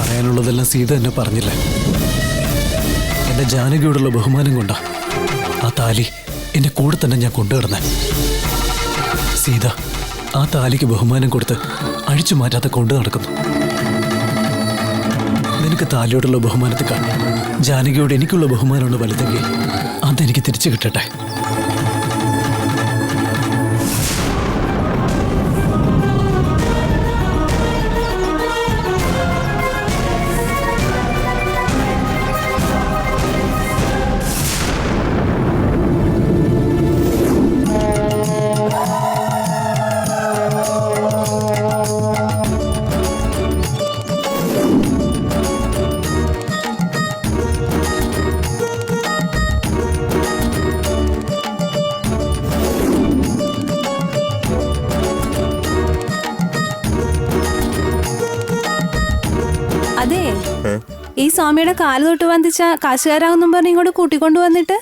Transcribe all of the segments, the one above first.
പറയാനുള്ളതെല്ലാം സീത എന്നെ പറഞ്ഞില്ലേ. എന്റെ ജാനകിയോടുള്ള ബഹുമാനം കൊണ്ടാ ആ താലി എന്റെ കൂടെ തന്നെ ഞാൻ കൊണ്ടുകിടന്നെ. സീത ആ താലിക്ക് ബഹുമാനം കൊടുത്ത് അഴിച്ചു മാറ്റാതെ കൊണ്ടു നടക്കുന്നു. നിനക്ക് താലിയോടുള്ള ബഹുമാനത്തെക്കാൾ ജാനകിയോട് എനിക്കുള്ള ബഹുമാനമാണ് വലുതെങ്കിൽ അതെനിക്ക് തിരിച്ചു കിട്ടട്ടെ. അതെ, ഈ സ്വാമിയുടെ കാല് തൊട്ട് വന്ദിച്ച കാശുകാരാകുന്നും പറഞ്ഞ് ഇങ്ങോട്ട് കൂട്ടിക്കൊണ്ടു വന്നിട്ട്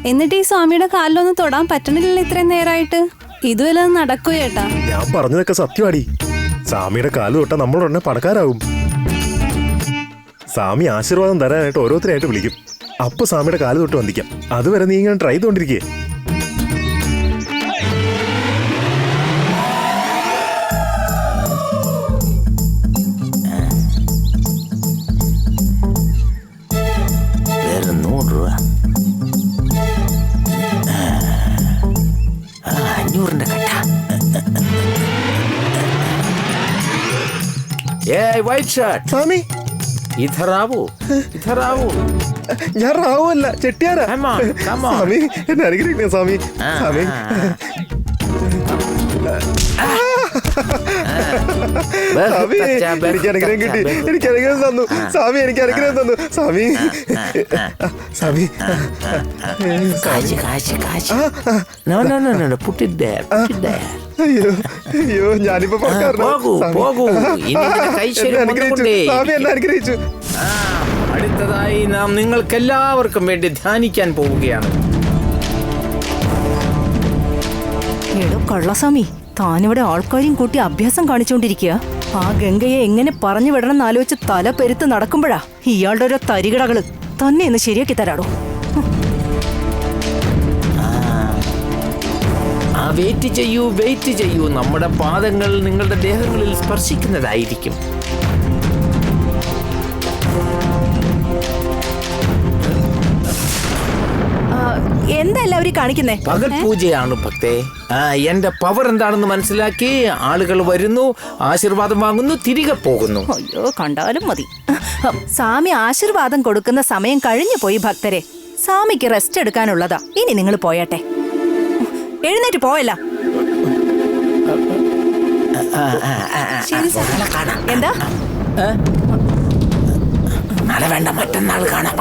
എന്നിട്ട് ഈ സ്വാമിയുടെ കാലിലൊന്നും തൊടാൻ പറ്റണില്ലല്ലോ ഇത്രയും നേരമായിട്ട്. ഇതുവല്ല നടക്കൂ ചേട്ടാ. ഞാൻ പറഞ്ഞതൊക്കെ സത്യമാടി. സ്വാമിയുടെ കാല് തൊട്ടാ നമ്മളുടനെ പണക്കാരാകും. സ്വാമി ആശീർവാദം തരാനായിട്ട് ഓരോരുത്തരായിട്ട് വിളിക്കും. അപ്പൊ സ്വാമിയുടെ കാല് തൊട്ട് വന്ദിക്കാം. അതുവരെ നീ ഇങ്ങനെ ട്രൈ ചെയ്തോണ്ടിരിക്കേ. സ്വാമി इधर आओ. ഞാൻ റാവല്ല, ചെട്ടിയാരാ. സ്വാമി എന്നെ അനുഗ്രഹിക്കണേ സ്വാമി. സ്വാമി എനിക്ക് അനുഗ്രഹം കിട്ടി. എനിക്ക് അനുഗ്രഹം തന്നു സ്വാമി. എനിക്ക് അനുഗ്രഹം തന്നു സ്വാമി. സ്വാമി അയ്യോ അയ്യോ, ഞാനിപ്പോ സ്വാമി എന്നെ അനുഗ്രഹിച്ചു. അടുത്തതായി നാം നിങ്ങൾക്കെല്ലാവർക്കും വേണ്ടി ധ്യാനിക്കാൻ പോവുകയാണ്. കള്ളസ്വാമി, താനിവിടെ ആൾക്കാരെയും കൂട്ടി അഭ്യാസം കാണിച്ചുകൊണ്ടിരിക്കുക. ആ ഗംഗയെ എങ്ങനെ പറഞ്ഞു വിടണം എന്നാലോചിച്ച് തല പെരുത്ത് നടക്കുമ്പോഴാ ഇയാളുടെ ഓരോ തരികിടകള്. തന്നെ ഒന്ന് ശരിയാക്കി തരാടോ. വെയിറ്റ് ചെയ്യൂ. നമ്മുടെ പാദങ്ങൾ നിങ്ങളുടെ ദേഹങ്ങളിൽ സ്പർശിക്കുന്നതായിരിക്കും. എന്താ എല്ലാവരും കാണിക്കുന്നേ? പകൽ പൂജയാണ് ഭക്തേ. എന്റെ പവർ എന്താണെന്ന് മനസ്സിലാക്കി ആളുകൾ വരുന്നു, ആശീർവാദം വാങ്ങുന്നു, തിരികെ പോകുന്നു. അയ്യോ, കണ്ടാലും മതി. സ്വാമി ആശീർവാദം കൊടുക്കുന്ന സമയം കഴിഞ്ഞു പോയി ഭക്തരെ. സ്വാമിക്ക് റെസ്റ്റ് എടുക്കാനുള്ളതാ. ഇനി നിങ്ങൾ പോയട്ടെ. എഴുന്നേറ്റ് പോയല്ല. എന്താ നാളെ വേണ്ട, മറ്റന്നാൾ കാണാം.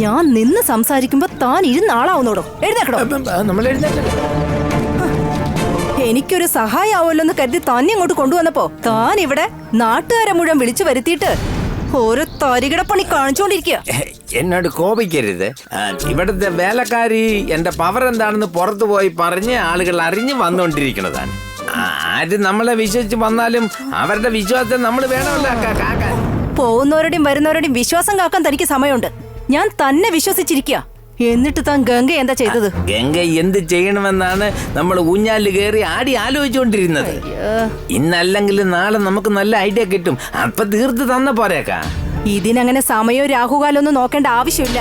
ഞാൻ നിന്ന് സംസാരിക്കുമ്പോ താൻ ഇരുന്ന ആളാവുന്നോടോ. എഴുന്നേക്കടോ. എനിക്കൊരു സഹായാവല്ലോ എന്ന് കരുതി തന്നെ ഇങ്ങോട്ട് കൊണ്ടുവന്നപ്പോ താൻ ഇവിടെ നാട്ടുകാരെ മുഴുവൻ വിളിച്ചു വരുത്തിയിട്ട് ഓരോ തരികിടപ്പണി കാണിച്ചോണ്ടിരിക്കുക. എന്നോട് കോപിക്കരുത്. ഇവിടുത്തെ വേലക്കാരി എന്റെ പവർ എന്താണെന്ന് പുറത്തു പോയി പറഞ്ഞ് ആളുകൾ അറിഞ്ഞു വന്നുകൊണ്ടിരിക്കുന്നതാണ്. ആര് നമ്മളെ വിശ്വസിച്ച് വന്നാലും അവരുടെ വിശ്വാസത്തെ നമ്മൾ വേണമല്ലോ കാക്കാൻ. പോകുന്നവരുടെയും വരുന്നവരുടെയും വിശ്വാസം കാക്കാൻ തനിക്ക് സമയമുണ്ട്. ഞാൻ തന്നെ വിശ്വസിച്ചിരിക്കുക. എന്നിട്ട് താൻ ഗംഗ എന്താ ചെയ്തത്? ഗംഗ എന്ത് ചെയ്യണമെന്നാണ് നമ്മൾ ഊഞ്ഞാലിൽ കയറി ആടി ആലോചിച്ചുകൊണ്ടിരുന്നത്. ഇന്നല്ലെങ്കിൽ നാളെ നമുക്ക് നല്ല ഐഡിയ കിട്ടും. അപ്പൊ തീർത്ത് തന്ന പോരേക്കാ. ഇതിനങ്ങനെ സമയവും രാഹുകാലൊന്നും നോക്കേണ്ട ആവശ്യമില്ല.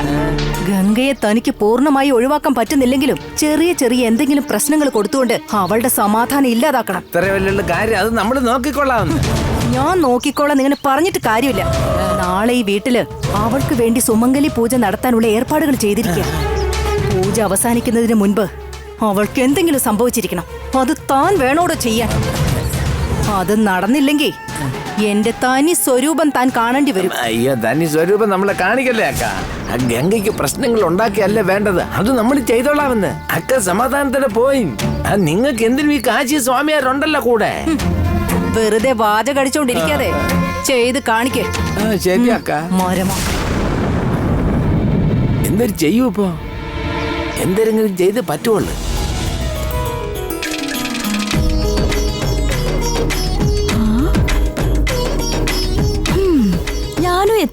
ഗംഗയെ തനിക്ക് പൂർണ്ണമായി ഒഴിവാക്കാൻ പറ്റുന്നില്ലെങ്കിലും ചെറിയ ചെറിയ എന്തെങ്കിലും പ്രശ്നങ്ങൾ കൊടുത്തുകൊണ്ട് അവളുടെ സമാധാനം ഇല്ലാതാക്കണം. അത്ര വലിയ കാര്യം അത് നമ്മൾ നോക്കിക്കൊള്ളാവുന്ന. ഞാൻ നോക്കിക്കോളാം ഇങ്ങനെ പറഞ്ഞിട്ട് കാര്യമില്ല. നാളെ ഈ വീട്ടില് അവൾക്ക് വേണ്ടി സുമംഗലി പൂജ നടത്താനുള്ള ഏർപ്പാടുകൾ ചെയ്തിരിക്കുക. പൂജ അവസാനിക്കുന്നതിന് മുൻപ് അവൾക്ക് എന്തെങ്കിലും സംഭവിച്ചിരിക്കണം. അത് താൻ വേണോടോ ചെയ്യാൻ. അത് നടന്നില്ലെങ്കിൽ എന്റെ തനി സ്വരൂപം താൻ കാണേണ്ടി വരും. അയ്യോ, തനി സ്വരൂപം നമ്മളെ കാണിക്കല്ലേ അക്ക. ആ ഗംഗയ്ക്ക് പ്രശ്നങ്ങൾ ഉണ്ടാക്കിയല്ലേ വേണ്ടത്. അത് നമ്മൾ ചെയ്തോളാമെന്ന് അക്ക സമാധാനത്തോടെ പോയി. നിങ്ങൾക്ക് എന്തിനും ഈ കാശി സ്വാമിയാരുണ്ടല്ലോ കൂടെ. വെറുതെ വാച കടിച്ചോണ്ടിരിക്കാതെ ചെയ്ത് കാണിക്കേ. ശരി അക്ക. മരമാ എന്തൊരു ചെയ്യൂ ഇപ്പോ. എന്തെങ്കിലും ചെയ്ത് പറ്റുള്ളൂ.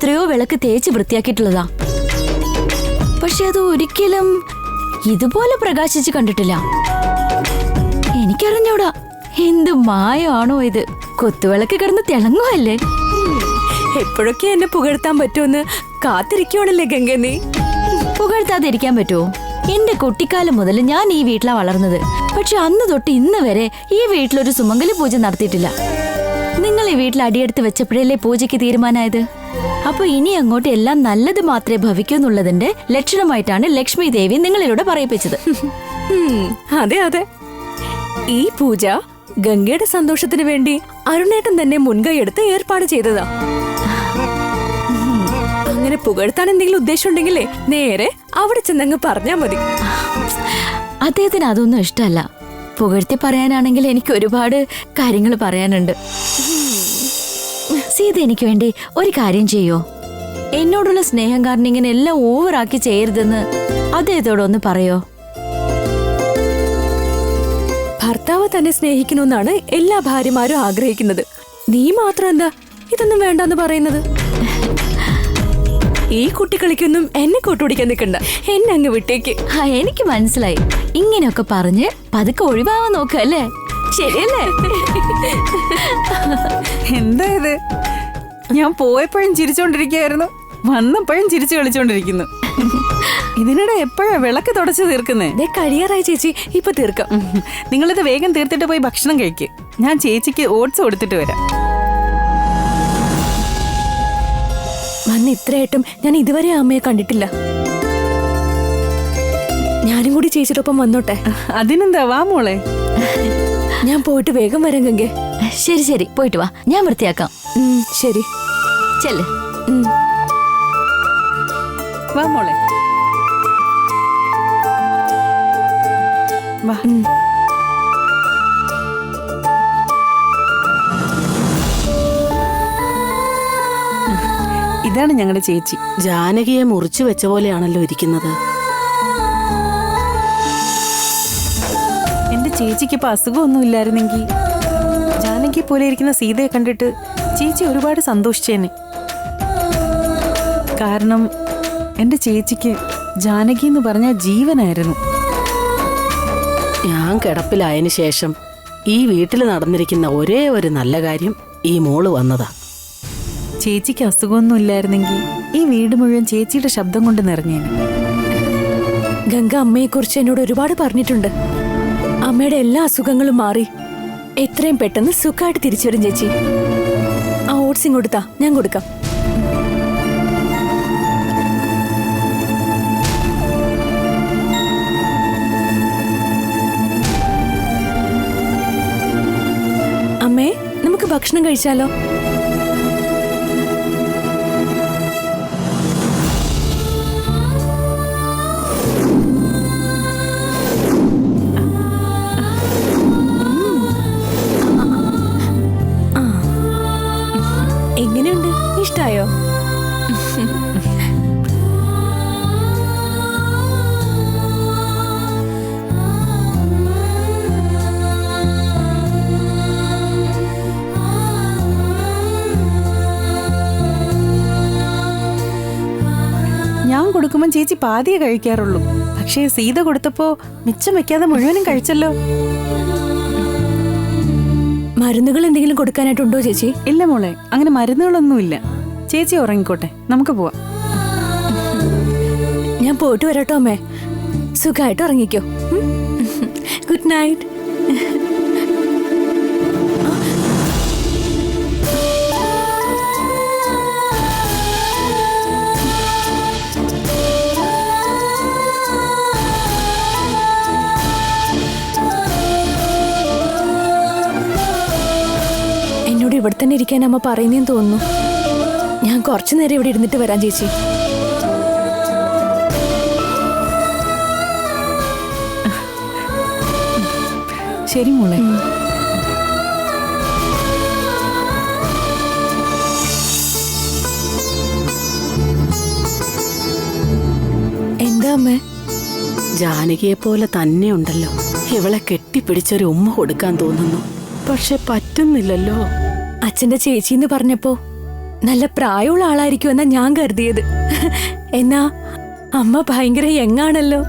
എത്രയോ വിളക്ക് തേച്ച് വൃത്തിയാക്കിയിട്ടുള്ളതാ. പക്ഷെ അത് ഒരിക്കലും ഇതുപോലെ പ്രകാശിച്ച് കണ്ടിട്ടില്ല. എനിക്കറിഞ്ഞൂടാ എന്ത് മായമാണോ ഇത്. കൊത്തുവിളക്ക് കിടന്ന് തിളങ്ങുമല്ലേ. എപ്പോഴൊക്കെ എന്നെ പുകഴ്ത്താൻ പറ്റുമെന്ന് കാത്തിരിക്കുവാണല്ലേ ഗംഗ നീ. പുകഴ്ത്താതിരിക്കാൻ പറ്റുമോ? എന്റെ കുട്ടിക്കാലം മുതൽ ഞാൻ ഈ വീട്ടിലാ വളർന്നത്. പക്ഷെ അന്ന് തൊട്ട് ഇന്ന് വരെ ഈ വീട്ടിലൊരു സുമംഗലി പൂജ നടത്തിയിട്ടില്ല. നിങ്ങൾ ഈ വീട്ടിൽ അടിയെടുത്ത് വെച്ചപ്പോഴല്ലേ പൂജയ്ക്ക് തീരുമാനമായത്. അപ്പൊ ഇനി അങ്ങോട്ട് എല്ലാം നല്ലത് മാത്രമേ ഭവിക്കൂ എന്നുള്ളതിന്റെ ലക്ഷണമായിട്ടാണ് ലക്ഷ്മി ദേവി നിങ്ങളിലൂടെ പറയിപ്പിച്ചത്. അതെ അതെ, ഈ പൂജ ഗംഗയുടെ സന്തോഷത്തിന് വേണ്ടി അരുണേട്ടൻ തന്നെ മുൻകൈ എടുത്ത് ഏർപ്പാട് ചെയ്തതാ. അങ്ങനെ പുകഴ്ത്താൻ എന്തെങ്കിലും ഉദ്ദേശം ഉണ്ടെങ്കിലേ നേരെ അവിടെ ചെന്നങ്ങ് പറഞ്ഞാ മതി. അദ്ദേഹത്തിന് അതൊന്നും ഇഷ്ടമല്ല. പുകഴ്ത്തി പറയാനാണെങ്കിൽ എനിക്ക് ഒരുപാട് കാര്യങ്ങൾ പറയാനുണ്ട്. സീത എനിക്ക് വേണ്ടി ഒരു കാര്യം ചെയ്യോ? എന്നോടുള്ള സ്നേഹം കാരണം ഇങ്ങനെ എല്ലാം ഓവറാക്കി ചെയ്യരുതെന്ന് അദ്ദേഹത്തോടൊന്ന് പറയോ? ഭർത്താവ് തന്നെ സ്നേഹിക്കണമെന്നാണ് എല്ലാ ഭാര്യമാരും ആഗ്രഹിക്കുന്നത്. നീ മാത്രം എന്താ ഇതൊന്നും വേണ്ടെന്ന് പറയുന്നത്? ഈ കുട്ടികളിക്കൊന്നും എന്നെ കൂട്ടുപിടിക്കാൻ നിൽക്കണ്ട, എന്നെ അങ്ങ് വിട്ടേക്ക്. എനിക്ക് മനസ്സിലായി. ഇങ്ങനെയൊക്കെ പറഞ്ഞ് പതുക്കെ ഒഴിവാവാൻ നോക്കല്ലേ? ശരിയല്ലേ? എന്താ ഇത്? ഞാൻ പോയപ്പോഴും ചിരിച്ചോണ്ടിരിക്കുകയായിരുന്നു, വന്നപ്പോഴും ചിരിച്ചു കളിച്ചോണ്ടിരിക്കുന്നു. ഇതിനിടെ എപ്പോഴാ വിളക്ക് തുടച്ചു തീർക്കുന്നേ? കഴിയാറായി ചേച്ചി, ഇപ്പൊ തീർക്കാം. നിങ്ങളിത് വേഗം തീർത്തിട്ട് പോയി ഭക്ഷണം കഴിക്ക്. ഞാൻ ചേച്ചിക്ക് ഓട്സ് കൊടുത്തിട്ട് വരാം. വന്ന് ഇത്രയായിട്ടും ഞാൻ ഇതുവരെ അമ്മയെ കണ്ടിട്ടില്ല. ഞാനും കൂടി ചേച്ചിയോടൊപ്പം വന്നോട്ടെ. അതിനെന്താ, വാ മോളെ. ഞാൻ പോയിട്ട് വേഗം വരാം ഗംഗെ. ശരി ശരി, പോയിട്ട് വാ, ഞാൻ വൃത്തിയാക്കാം. ശരി, ചെല്ല്. വാ മോളെ, വാ. ഇതാണ് ഞങ്ങളുടെ ചേച്ചി. ജാനകിയെ മുറിച്ചു വെച്ച പോലെയാണല്ലോ ഇരിക്കുന്നത്. എന്റെ ചേച്ചിക്ക് ഇപ്പൊ അസുഖമൊന്നും ഇല്ലായിരുന്നെങ്കിൽ ജാനകി പോലെ ഇരിക്കുന്ന സീതയെ കണ്ടിട്ട് ചേച്ചി ഒരുപാട് സന്തോഷിച്ചേനെ. കാരണം എന്റെ ചേച്ചിക്ക് ജാനകി എന്ന് പറഞ്ഞ ജീവനായിരുന്നു. ഞാൻ കിടപ്പിലായതിനു ശേഷം ഈ വീട്ടിൽ നടന്നിരിക്കുന്ന ഒരേ ഒരു നല്ല കാര്യം ഈ മോള് വന്നതാ. ചേച്ചിക്ക് അസുഖമൊന്നും ഇല്ലായിരുന്നെങ്കിൽ ഈ വീട് മുഴുവൻ ചേച്ചിയുടെ ശബ്ദം കൊണ്ട് നിറഞ്ഞേനെ. ഗംഗ അമ്മയെ കുറിച്ച് എന്നോട് ഒരുപാട് പറഞ്ഞിട്ടുണ്ട്. അമ്മയുടെ എല്ലാ അസുഖങ്ങളും മാറി എത്രയും പെട്ടെന്ന് സുഖമായിട്ട് തിരിച്ചു വരും ചേച്ചി. ആ ഓട്സിങ് കൊടുത്താ ഞാൻ കൊടുക്കാം. അമ്മേ, നമുക്ക് ഭക്ഷണം കഴിച്ചാലോ? എങ്ങനെയുണ്ട്? ഇഷ്ടായോ? ഞാൻ കൊടുക്കുമ്പോൾ ചേച്ചി പാതിയെ കഴിക്കാറുള്ളൂ. പക്ഷേ സീത കൊടുത്തപ്പോ മിച്ചം വെക്കാതെ മുഴുവനും കഴിച്ചല്ലോ. മരുന്നുകൾ എന്തെങ്കിലും കൊടുക്കാനായിട്ടുണ്ടോ ചേച്ചി? ഇല്ല മോളെ, അങ്ങനെ മരുന്നുകളൊന്നുമില്ല. ചേച്ചി ഉറങ്ങിക്കോട്ടെ, നമുക്ക് പോവാം. ഞാൻ പോയിട്ട് വരാട്ടോ അമ്മേ. സുഖമായിട്ട് ഉറങ്ങിക്കോ. Good night. എന്നോട് ഇവിടെ തന്നെ ഇരിക്കാൻ അമ്മ പറയുന്നേന്ന് തോന്നുന്നു. ഞാൻ കുറച്ചു നേരം ഇവിടെ ഇരുന്നിട്ട് വരാം ചേച്ചി. ശരി മോളെ. എന്താ അമ്മേ? ജാനകിയെ പോലെ തന്നെ ഉണ്ടല്ലോ. ഇവളെ കെട്ടിപ്പിടിച്ചൊരു ഉമ്മ കൊടുക്കാൻ തോന്നുന്നു, പക്ഷെ പറ്റുന്നില്ലല്ലോ. അച്ഛന്റെ ചേച്ചി എന്ന് പറഞ്ഞപ്പോ നല്ല പ്രായമുള്ള ആളായിരിക്കുമെന്നാ ഞാൻ കരുതിയത്. എന്നാ അമ്മ ഭയങ്കര യങ്ങാണല്ലോ.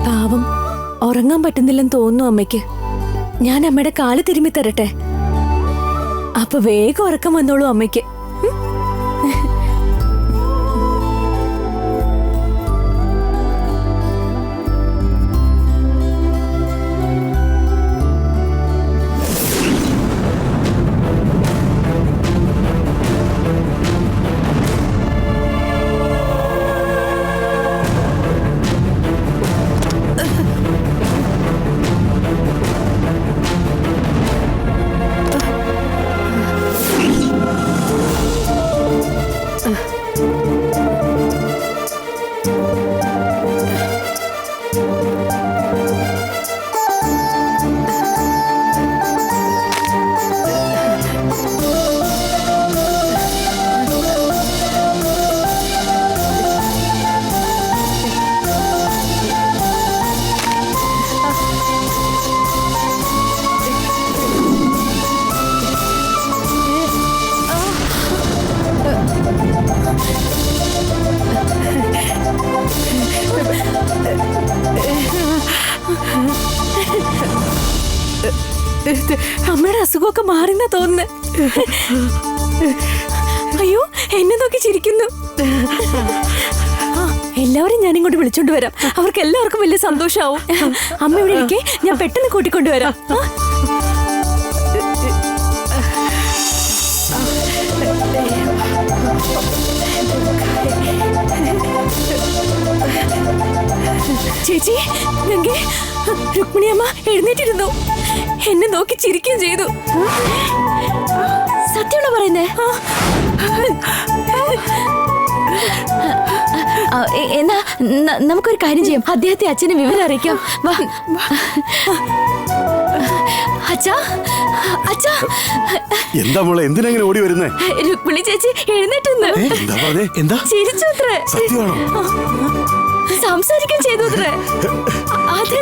പാവം ഉറങ്ങാൻ പറ്റുന്നില്ലെന്ന് തോന്നുന്നു അമ്മയ്ക്ക്. ഞാൻ അമ്മയുടെ കാല് തിരുമ്മി തരട്ടെ, അപ്പൊ വേഗം ഉറക്കം വന്നോളൂ അമ്മയ്ക്ക്. അമ്മയുടെ അസുഖമൊക്കെ മാറിന്നാ തോന്നുന്നു. അയ്യോ, എന്നെ നോക്കി ചിരിക്കുന്നു. എല്ലാവരും ഞാൻ ഇങ്ങോട്ട് വിളിച്ചോണ്ട് വരാം. അവർക്ക് എല്ലാവർക്കും വലിയ സന്തോഷാവും. അമ്മ ഇവിടെ ഇരിക്കേ, ഞാൻ പെട്ടെന്ന് കൂട്ടിക്കൊണ്ടുവരാം. ചേച്ചി, ഗംഗേ, രുക്മിണിയമ്മ എഴുന്നേറ്റിരുന്നു. എന്നെ നോക്കി ചിരിക്കുകയും ചെയ്തു. സത്യമാണോ പറയുന്നേ? എന്നാ നമുക്കൊരു കാര്യം ചെയ്യാം, അദ്ദേഹത്തെ അച്ഛനെ വിവരം അറിയിക്കാം. അച്ഛാ, അച്ഛാ. എന്താ മോളെ, എന്തിനാ ഇങ്ങനെ ഓടി വരുന്നേ? രുക്മിണി ചേച്ചി എഴുന്നേറ്റുന്നു. എന്താ ചിരിച്ചോത്രേ. സത്യമാണോ? സംസാരിക്കാൻ ചെയ്തോത്രേ. അതെ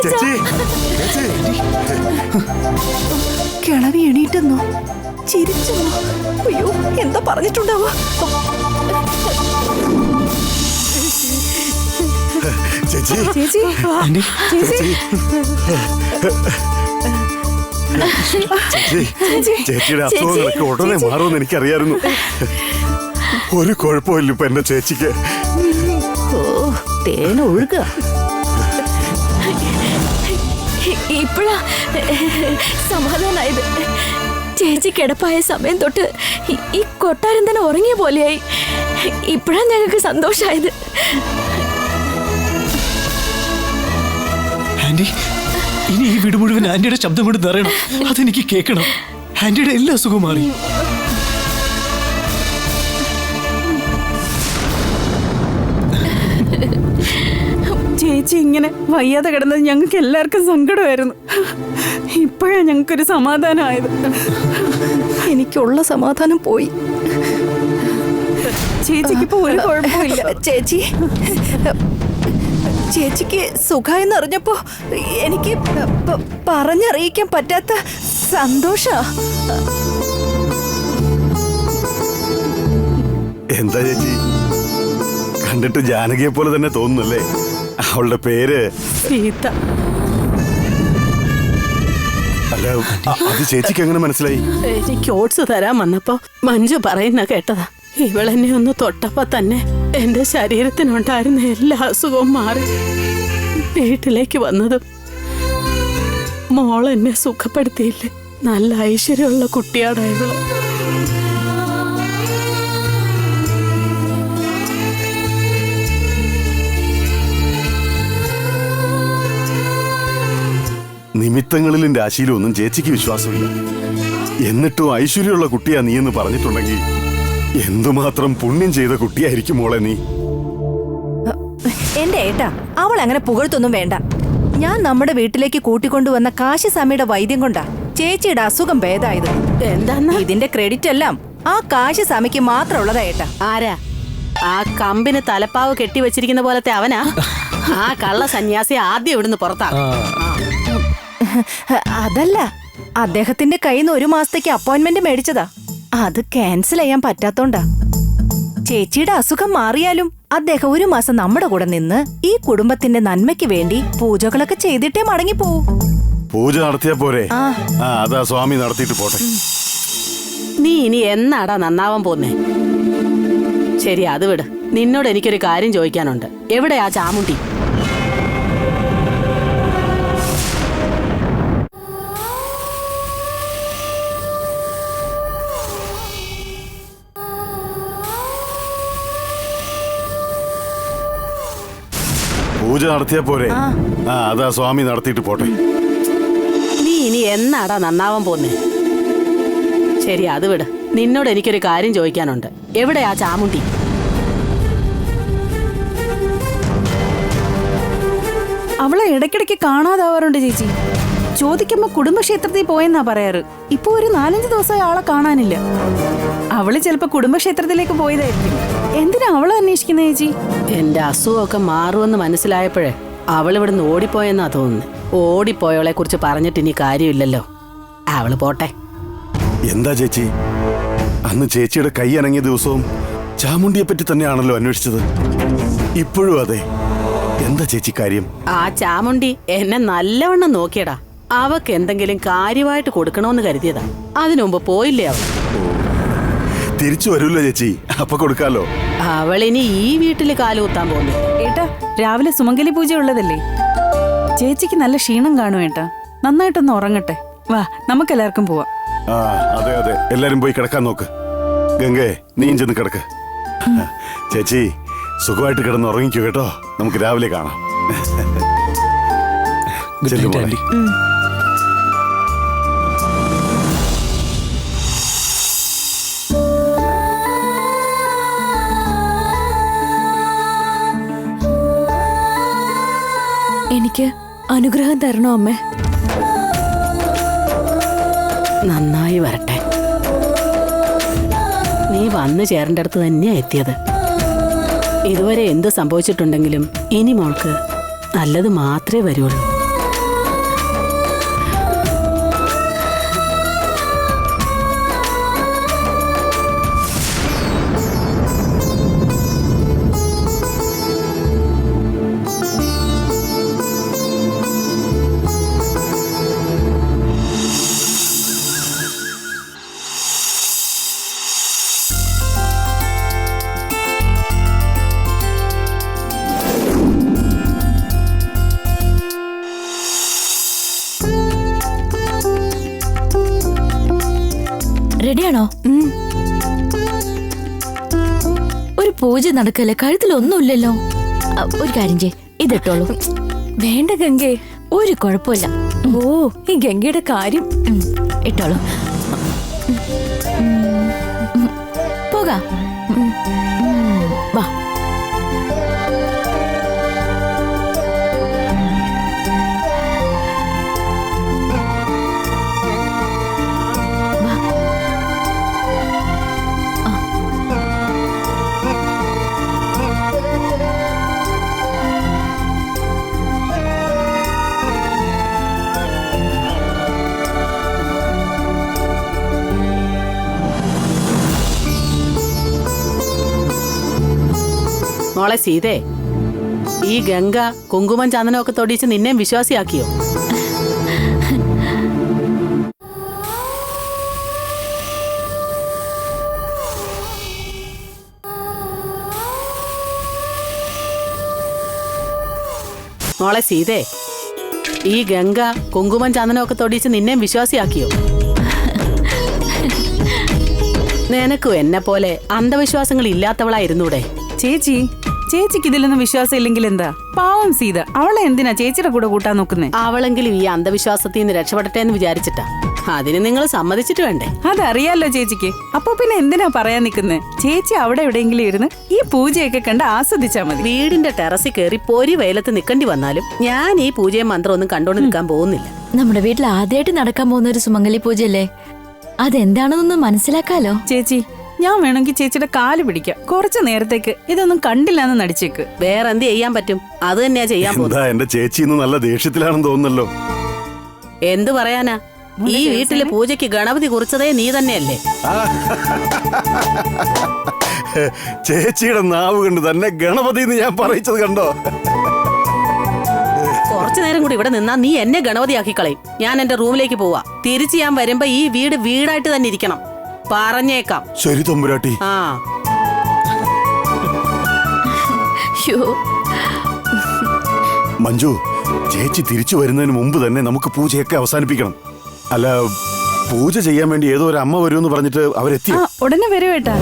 കിളവി എണീറ്റെന്നോ, ചിരിച്ചെന്നോ? അയ്യോ, എന്താ പറഞ്ഞിട്ടുണ്ടാവോ? ചേച്ചി, ചേച്ചി, ചേച്ചി, ചേച്ചിയുടെ അസുഖങ്ങളൊക്കെ ഉടനെ മാറുമെന്ന് എനിക്കറിയായിരുന്നു. ഒരു കുഴപ്പമില്ല ഇപ്പൊ എന്റെ ചേച്ചിക്ക്. തേന ഒഴുക. ഇപ്പഴാ സമാധാനായത്. ചേച്ചി കിടപ്പായ സമയം തൊട്ട് ഈ കൊട്ടാരം തന്നെ ഉറങ്ങിയ പോലെയായി. ഇപ്പഴാ ഞങ്ങൾക്ക് സന്തോഷായത്. ആന്റി, ഇനി ഈ വീട് മുഴുവൻ ആന്റിയുടെ ശബ്ദം കൊണ്ട് നിറയണം. അതെനിക്ക് കേൾക്കണം. ആന്റിയുടെ എല്ലാ അസുഖവും മാറി. ചേച്ചി ഇങ്ങനെ വയ്യാതെ കിടന്നത് ഞങ്ങൾക്ക് എല്ലാവർക്കും സങ്കടമായിരുന്നു. ഇപ്പോഴാ ഞങ്ങൾക്കൊരു സമാധാനമായത്. എനിക്കുള്ള സമാധാനം പോയി. ചേച്ചിക്കിപ്പോ ഒരു കുഴപ്പമില്ല. ചേച്ചി, ചേച്ചിക്ക് സുഖമെന്ന് അറിഞ്ഞപ്പോ എനിക്ക് പറഞ്ഞറിയിക്കാൻ പറ്റാത്ത സന്തോഷ. എന്താ ചേച്ചി, കണ്ടിട്ട് ജാനകിയെ പോലെ തന്നെ തോന്നുന്നല്ലേ? അവളുടെ പേര് സീത. അല്ല, അത് ചേച്ചിക്ക് എങ്ങനെ മനസ്സിലായി? എനിക്ക് ഓട്സ് തരാൻ വന്നപ്പോ മഞ്ജു പറയുന്ന കേട്ടതാ. ഇവളെന്നെ ഒന്ന് തൊട്ടപ്പോ തന്നെ എന്റെ ശരീരത്തിനുണ്ടായിരുന്ന എല്ലാ അസുഖവും മാറി. വീട്ടിലേക്ക് വന്നതും മോളെന്നെ സുഖപ്പെടുത്തിയില്ലേ. നല്ല ഐശ്വര്യമുള്ള കുട്ടിയാണ് ഇവള്. നിമിത്തങ്ങളിലും രാശിയിലും ഒന്നും ചേച്ചിക്ക് വിശ്വാസമില്ല. എന്നിട്ടും ഐശ്വര്യമുള്ള കുട്ടിയാ നീ എന്ന് പറഞ്ഞിട്ടുണ്ടെങ്കിൽ എന്തുമാത്രം പുണ്യം ചെയ്ത കുട്ടിയായിരിക്കും മോളെ നീ. എന്റെ ഏട്ടാ, അവൾ അങ്ങനെ പുകഴ്ത്തൊന്നും വേണ്ട. ഞാൻ നമ്മുടെ വീട്ടിലേക്ക് കൂട്ടിക്കൊണ്ടുവന്ന കാശിസ്വാമിയുടെ വൈദ്യം കൊണ്ടാ ചേച്ചിയുടെ അസുഖം ഭേദായത്. എന്താന്നാ ഇതിന്റെ ക്രെഡിറ്റ് എല്ലാം ആ കാശിസ്വാമിക്ക് മാത്രം ഉള്ളതാ ഏട്ടാ. ആരാ? ആ കമ്പിന് തലപ്പാവ് കെട്ടിവെച്ചിരിക്കുന്ന പോലത്തെ അവനാ? ആ കള്ള സന്യാസി ആദ്യം ഇവിടുന്ന് പുറത്താക്കും. അതല്ല, അദ്ദേഹത്തിന്റെ കയ്യിൽ നിന്ന് 1 മാസത്തേക്ക് അപ്പോയിന്റ്മെന്റ് മേടിച്ചതാ. അത് ക്യാൻസൽ ചെയ്യാൻ പറ്റാത്തോണ്ടാ. ചേച്ചിയുടെ അസുഖം മാറിയാലും അദ്ദേഹം 1 മാസം നമ്മുടെ കൂടെ നിന്ന് ഈ കുടുംബത്തിന്റെ നന്മയ്ക്ക് വേണ്ടി പൂജകളൊക്കെ ചെയ്തിട്ടേ മടങ്ങിപ്പോവൂ. പൂജ നടത്തിയാ പോരെ? അതാ സ്വാമി നടത്തിയിട്ട് പോട്ടെ. നീ ഇനി എന്നാടാ നന്നാവാൻ പോന്നേ? ശരി, അത് വിട്. നിന്നോട് എനിക്കൊരു കാര്യം ചോദിക്കാനുണ്ട്. എവിടെയാ ചാമുണ്ടി? പൂജ നടത്തിയാ പോരെ? അതാ സ്വാമി നടത്തിയിട്ട് പോട്ടെ. നീ ഇനി എന്നാടാ നന്നാവാൻ പോന്നേ? ശരി, അത് വിട്. നിന്നോട് എനിക്കൊരു കാര്യം ചോദിക്കാനുണ്ട്. എവിടെയാ ചാമുണ്ടി? അവളെ ഇടയ്ക്കിടയ്ക്ക് കാണാതാവാറുണ്ട് ചേച്ചി. ചോദിക്കുമ്പോ കുടുംബക്ഷേത്രത്തിൽ പോയെന്നാ പറയാറ്. ഇപ്പൊ ഒരു 4-5 ദിവസമായി ആളെ കാണാനില്ല. അവള് ചിലപ്പോ കുടുംബക്ഷേത്രത്തിലേക്ക് പോയതായിരിക്കും. എന്തിനാ അവളെ അന്വേഷിക്കുന്ന ചേച്ചി? എന്റെ അസുഖമൊക്കെ മാറുമെന്ന് മനസ്സിലായപ്പോഴേ അവളിവിടുന്ന് ഓടിപ്പോയെന്നാ തോന്നുന്നു. ഓടിപ്പോയവളെ കുറിച്ച് പറഞ്ഞിട്ട് ഇനി കാര്യമില്ലല്ലോ. അവള് പോട്ടെ. എന്താ ചേച്ചി, അന്ന് ചേച്ചിയുടെ കൈ അനങ്ങിയ ദിവസവും ചാമുണ്ടിയെ പറ്റി തന്നെയാണല്ലോ അന്വേഷിച്ചത്. ഇപ്പോഴും അതെ. എന്താ ചേച്ചി കാര്യം? ആ ചാമുണ്ടി എന്നെ നല്ലവണ്ണം നോക്കിയടാ. അവക്ക് എന്തെങ്കിലും കാര്യമായിട്ട് കൊടുക്കണമെന്ന് കരുതിയതാ. അതിനുമുമ്പ് പോയില്ലേ അവൾ? തിരിച്ചു വരൂല്ലോ ചേച്ചി, അപ്പൊ കൊടുക്കാലോ. അവളിനി ഈ വീട്ടില് കാലുകുത്താൻ പോകുന്നു. ഏട്ടാ, രാവിലെ സുമംഗലി പൂജ ഉള്ളതല്ലേ? ചേച്ചിക്ക് നല്ല ക്ഷീണം കാണും ഏട്ടാ. നന്നായിട്ടൊന്ന് ഉറങ്ങട്ടെ. വാ, നമുക്കെല്ലാവർക്കും പോവാം. അതെ അതെ, എല്ലാരും പോയി കിടക്കാൻ നോക്ക്. ഗംഗേ, നീയും ചെന്ന് കിടക്ക്. ചേച്ചി സുഖമായിട്ട് കിടന്ന് ഉറങ്ങിക്കോ കേട്ടോ. നമുക്ക് രാവിലെ കാണാം. ചെല്ലു മോളെ. എനിക്ക് അനുഗ്രഹം തരണോ അമ്മേ? നന്നായി വരട്ടെ. നീ വന്നു ചേരേണ്ട അടുത്ത് തന്നെയാ എത്തിയത്. ഇതുവരെ എന്ത് സംഭവിച്ചിട്ടുണ്ടെങ്കിലും ഇനി മോൾക്ക് നല്ലത് മാത്രമേ വരുള്ളൂ. റെഡിയാണോ? ഒരു പൂജ നടക്കല്ലേ, കഴുത്തിലൊന്നുമില്ലല്ലോ. ഒരു കാര്യം ചെയ്യ്, ഇതിട്ടോളൂ. വേണ്ട ഗംഗേ, ഒരു കുഴപ്പമില്ല. ഓ, ഈ ഗംഗയുടെ കാര്യം. ഇട്ടോളൂ. പോകാം. വാ. മോളെ സീതേ, ഈ ഗംഗ കുങ്കുമം ചന്ദനമൊക്കെ തൊടിച്ച് നിന്നെ വിശ്വാസിയാക്കിയോ? മോളെ സീതേ, ഈ ഗംഗ കുങ്കുമം ചന്ദനമൊക്കെ തൊടിച്ച് നിന്നെ വിശ്വാസിയാക്കിയോ? നിനക്കും എന്നെ പോലെ അന്ധവിശ്വാസങ്ങൾ ഇല്ലാത്തവളായിരുന്നൂടെ? ചേച്ചിക്ക് ഇതിലൊന്നും വിശ്വാസം ഇല്ലെങ്കിൽ എന്താ? പാവം സീത, അവളെ എന്തിനാ ചേച്ചിയുടെ കൂടെ കൂട്ടാൻ നോക്കുന്നേ? അവളെങ്കിലും ഈ അന്ധവിശ്വാസത്തിൽ നിന്ന് രക്ഷപ്പെടട്ടെ എന്ന് വിചാരിച്ചിട്ടാ. അതിന് നിങ്ങൾ സമ്മതിച്ചിട്ട് വേണ്ടേ? അതറിയാലോ ചേച്ചിക്ക്. അപ്പൊ പിന്നെ എന്തിനാ പറയാൻ നിക്കുന്നേ? ചേച്ചി അവിടെ എവിടെയെങ്കിലും ഇരുന്ന് ഈ പൂജയൊക്കെ കണ്ട് ആസ്വദിച്ചാ മതി. വീടിന്റെ ടെറസിൽ കയറി പൊരി വെയിലത്ത് നിൽക്കേണ്ടി വന്നാലും ഞാൻ ഈ പൂജയും മന്ത്രമൊന്നും കണ്ടോണ്ട് നിൽക്കാൻ പോകുന്നില്ല. നമ്മുടെ വീട്ടിൽ ആദ്യമായിട്ട് നടക്കാൻ പോകുന്ന ഒരു സുമംഗലി പൂജയല്ലേ, അതെന്താണെന്നൊന്ന് മനസ്സിലാക്കാലോ. ചേച്ചി, ഞാൻ വേണമെങ്കിൽ ചേച്ചിയുടെ കാല് പിടിക്കാം. കുറച്ചു നേരത്തേക്ക് ഇതൊന്നും കണ്ടില്ലാന്ന് നടിച്ചേക്ക്. വേറെ എന്ത് ചെയ്യാൻ പറ്റും? അത് തന്നെയാ ചെയ്യാൻ പോകുന്നത്. എന്റെ ചേച്ചി ഇന്ന് നല്ല ദേഷ്യത്തിലാണെന്ന് തോന്നുന്നല്ലോ. എന്തു പറയാനാ, ഈ വീട്ടിലെ പൂജയ്ക്ക് ഗണപതി കുറിച്ചതേ നീ തന്നെയല്ലേ? ചേച്ചിയുടെ നാവ് കണ്ട് തന്നെ ഗണപതി എന്ന് ഞാൻ പറയിച്ചത് കണ്ടോ? കുറച്ചു നേരം കൂടി ഇവിടെ നിന്നാ നീ എന്നെ ഗണപതിയാക്കി കളയും. ഞാൻ എന്റെ റൂമിലേക്ക് പോവാ. തിരിച്ച് ഞാൻ വരുമ്പോ ഈ വീട് വീടായിട്ട് തന്നെ ഇരിക്കണം. പറഞ്ഞേക്കാം. ശരി തമ്പുരാട്ടി. ആ മഞ്ജു, ചേച്ചി തിരിച്ചു വരുന്നതിന് മുമ്പ് തന്നെ നമുക്ക് പൂജയൊക്കെ അവസാനിപ്പിക്കണം. അല്ല, പൂജ ചെയ്യാൻ വേണ്ടി ഏതോ ഒരു അമ്മ വരുമെന്ന് പറഞ്ഞിട്ട് അവരെത്തി. ഉടനെ വരുവേട്ടാ.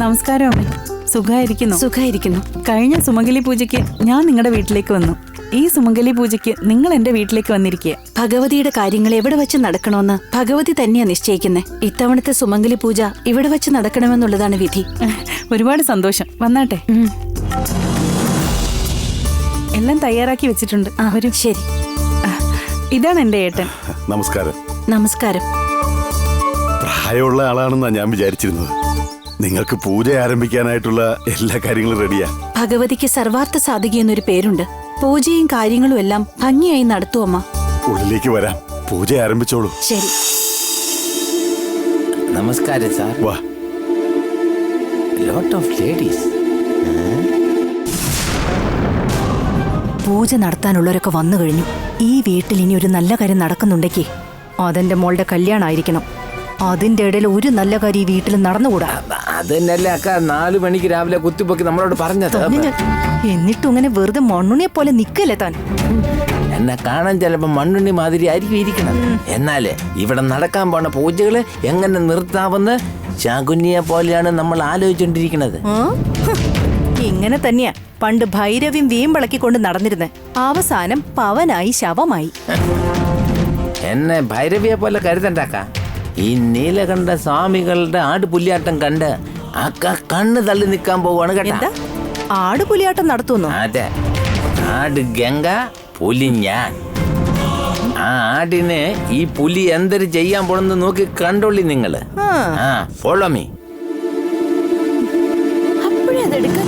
നമസ്കാരം അമ്മേ. സുഖായിരിക്കുന്നു? സുഖായിരിക്കുന്നു. കഴിഞ്ഞ സുമംഗലി പൂജയ്ക്ക് ഞാൻ നിങ്ങളുടെ വീട്ടിലേക്ക് വന്നു. ഈ സുമംഗലി പൂജയ്ക്ക് നിങ്ങൾ എന്റെ വീട്ടിലേക്ക് വന്നിരിക്കുക. ഭഗവതിയുടെ കാര്യങ്ങൾ എവിടെ വെച്ച് നടക്കണമെന്ന് ഭഗവതി തന്നെയാ നിശ്ചയിക്കുന്നേ. ഇത്തവണത്തെ സുമംഗലി പൂജ ഇവിടെ വെച്ച് നടക്കണമെന്നുള്ളതാണ് വിധി. ഒരുപാട് സന്തോഷം. വന്നാട്ടെ. എല്ലാം തയ്യാറാക്കി വെച്ചിട്ടുണ്ട്. വരൂ. ശരി. ഇതാണ് എന്റെ ഏട്ടൻ. നമസ്കാരം. നമസ്കാരം. പ്രായമുള്ള ആളാണെന്നാ ഞാൻ വിചാരിച്ചിരുന്നത്. നിങ്ങൾക്ക് പൂജ ആരംഭിക്കാനായിട്ടുള്ള എല്ലാ കാര്യങ്ങളും റെഡിയാ. ഭഗവതിക്ക് സർവാർത്ഥ സാധിക എന്നൊരു പേരുണ്ട്. പൂജയും കാര്യങ്ങളും എല്ലാം ഭംഗിയായി നടത്തുവമ്മ. ഉള്ളിലേക്ക് വരാം. പൂജ ആരംഭിച്ചോളൂ. ശരി. നമസ്കാരം സാർ. വാ. Lot of ladies. പൂജ നടത്താനുള്ളവരൊക്കെ വന്നു കഴിഞ്ഞു. ഈ വീട്ടിൽ ഇനി ഒരു നല്ല കാര്യം നടക്കുന്നുണ്ടെങ്കിൽ അതെന്റെ മോളുടെ കല്യാണമായിരിക്കണം. അതിന്റെ ഇടയിൽ ഒരു നല്ല കാര്യം ഈ വീട്ടിൽ നടന്നുകൂടാ. അത് തന്നെയല്ലേ അക്ക 4 മണിക്ക് രാവിലെ കുത്തിപ്പൊക്കി നമ്മളോട് പറഞ്ഞത്. എന്നിട്ടും ഇങ്ങനെ വെറുതെ മണ്ണുണ്ണിയെ പോലെ നിക്കല്ലേ താൻ? എന്നെ കാണാൻ ചിലപ്പോ മണ്ണുണ്ണി മാതിരി ആയിരിക്കും ഇരിക്കണം. എന്നാല് ഇവിടെ നടക്കാൻ പോണ പൂജകള് എങ്ങനെ നിർത്താമെന്ന് ശകുനിയെ പോലെയാണ് നമ്മൾ ആലോചിച്ചോണ്ടിരിക്കുന്നത്. ഇങ്ങനെ തന്നെയാ പണ്ട് ഭൈരവിയും വീമ്പിളക്കിക്കൊണ്ട് നടന്നിരുന്നേ. അവസാനം പവനായി ശവമായി. എന്നെ ഭൈരവിയെ പോലെ കരുതണ്ടാക്ക. ഈ നീലകണ്ഠ സ്വാമികളുടെ ആടുപുല്യാട്ടം കണ്ട് അക്ക കണ്ണ് തള്ളി നിൽക്കാൻ പോവാണ് കേട്ടാ. ആടുപുലിയാട്ടം നടത്തുന്നു? അതെ. ആട് ഗംഗ, പുലി ഞാൻ. ആ ആടിന് ഈ പുലി എന്തൊരു ചെയ്യാൻ പോണെന്ന് നോക്കി കണ്ടോളി നിങ്ങള്. Follow me. അപ്പോഴേ അതെടുക്കാൻ